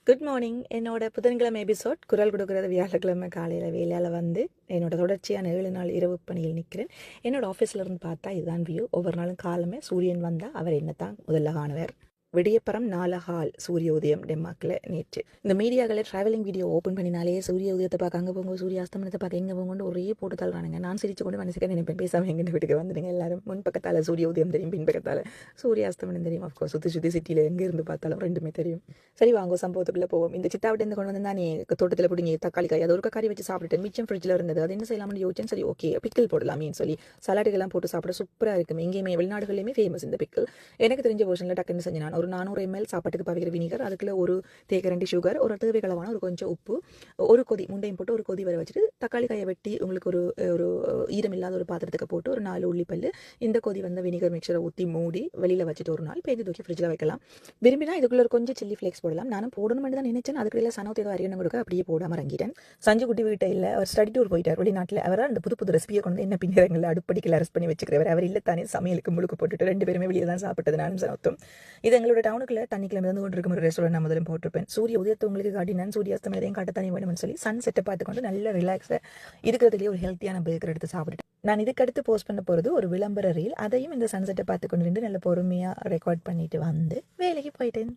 Good morning. என்னோட புதன்கிழமை episode குரல் கொடுக்குறது வியாழக்கிழமை காலையில் வேலையால் வந்து என்னோட தொடர்ச்சியான 7 நாள் இரவு பணியில் நிற்கிறேன். என்னோட ஆஃபீஸில் இருந்து பார்த்தா இதுதான் வியூ. ஒவ்வொரு நாளும் காலமே சூரியன் வந்தால் அவர் என்ன தான் முதல்ல காணுவார். விடியப்பறம் 4 ஹால் சூரிய உதயம் டென்மார்க்கில் நேற்று. இந்த மீடியாக்களில் ட்ராவலிங் வீடியோ ஓப்பன் பண்ணினாலே சூரிய உதயத்தை பார்க்க அங்கே போங்க, சூரிய அஸ்தமனத்தை பார்க்க எங்கே போங்கன்னு ஒரே போட்டு தள்ளுறானுங்க. நான் சிரிச்சு கொண்டு மனசுக்கு நினைப்பேன், பேசாமல் எங்கள் வீட்டுக்கு வந்துடுங்க எல்லாரும். முன் பக்கத்தால் சூரிய உதயம் தெரியும், பின் பக்கத்தால் சூரிய அஸ்தமனம் தெரியும். அஃப்கோர்ஸ் சுற்றி சிட்டியில் எங்கே இருந்து பார்த்தாலும் ரெண்டுமே தெரியும். சரி வாங்க சம்பவத்துக்குள்ளே போவோம். இந்த சித்தாவிட்டு கொண்டு வந்து நீ தோட்டத்தில் பிடிங்க தக்காளி காய் அது ஒரு கறி வச்சு சாப்பிட்டுட்டேன். மிச்சம் ஃப்ரிட்ஜில் இருந்தது, அது என்ன செய்யலாம்னு யோசிச்சேன். சரி ஓகே பிக்கிள் போடலாமேன்னு சொல்லி சலாடுகள்லாம் போட்டு சாப்பிட சூப்பராக இருக்கும். எங்கேயுமே வெளிநாடுகளிலுமே ஃபேமஸ் இந்த பிக்கிள். எனக்கு தெரிஞ்ச வருஷனில் டக்குன்னு செஞ்சு நான் ஒரு 400 ml சாப்பாட்டுக்கு பாவிக்கிற வினிகர், அதுக்குள்ள ஒரு தேக்கரண்டி சுகர், ஒரு தேவைகளவான ஒரு கொஞ்சம் உப்பு, ஒரு கொதி முண்டையும் போட்டு ஒரு கொதி வர வச்சுட்டு தக்காளி காயை வெட்டி உங்களுக்கு ஒரு ஒரு ஈரம் இல்லாத ஒரு பாத்திரத்துக்கு போட்டு ஒரு 4 உள்ளிப்பல் இந்த கொதி வந்த வினிகர் மிக்சரை ஊற்றி மூடி வெளியில் வச்சுட்டு ஒரு நாள் பேருந்து தூக்கி ஃப்ரிட்ஜில் வைக்கலாம். விரும்பினா இதுக்குள்ள ஒரு கொஞ்சம் சில்லி ஃப்ளேக்ஸ் போடலாம். நானும் போடணும்னு தான் நினைச்சேன். அதுக்குள்ள சனோத் ஏதோ அறியணும் கொடுக்க அப்படியே போடாமல் இறங்கிட்டேன். சஞ்சு குட்டி வீட்டை இல்லை, அவர் ஸ்டடி டூர் போயிட்டார் வெளிநாட்டில். அவர் அந்த புது புது ரெசிபியை கொண்டு என்ன பின்னரங்களில் அடுப்படிக்கல அரெஸ்ட் பண்ணி வச்சுக்கிறவர். அவர் இல்லை தானே சமையலுக்கு முழுக்க போட்டுட்டு 2 பேருமே வெளியே தான் சாப்பிட்டது நானும் சனோத்தும். இது எங்களோட டவுனுக்குள்ள தண்ணிக்குள்ள இருந்து கொண்டு இருக்கும் ஒரு ரெஸ்டாரண்ட் நான் முதலும் போட்டிருப்பேன். சூரிய உதயத்தை உங்களுக்கு காட்டினேன், சூரிய அஸ்தமனத்தையும் காட்டத்தானே வேணும்னு சொல்லி சன் செட்டை பார்த்துக்கொண்டு நல்ல ரிலாக்ஸாக இருக்கிறதுலேயே ஒரு ஹெல்த்தியான பேக்கர் எடுத்து சாப்பிட்டுட்டேன். நான் இதுக்கடுத்து போஸ்ட் பண்ண போகிறது ஒரு விளம்பர ரீல். அதையும் இந்த சன்செட்டை பார்த்து கொண்டு நல்ல பொறுமையாக ரெக்கார்ட் பண்ணிட்டு வந்து வேலைக்கு போயிட்டேன்.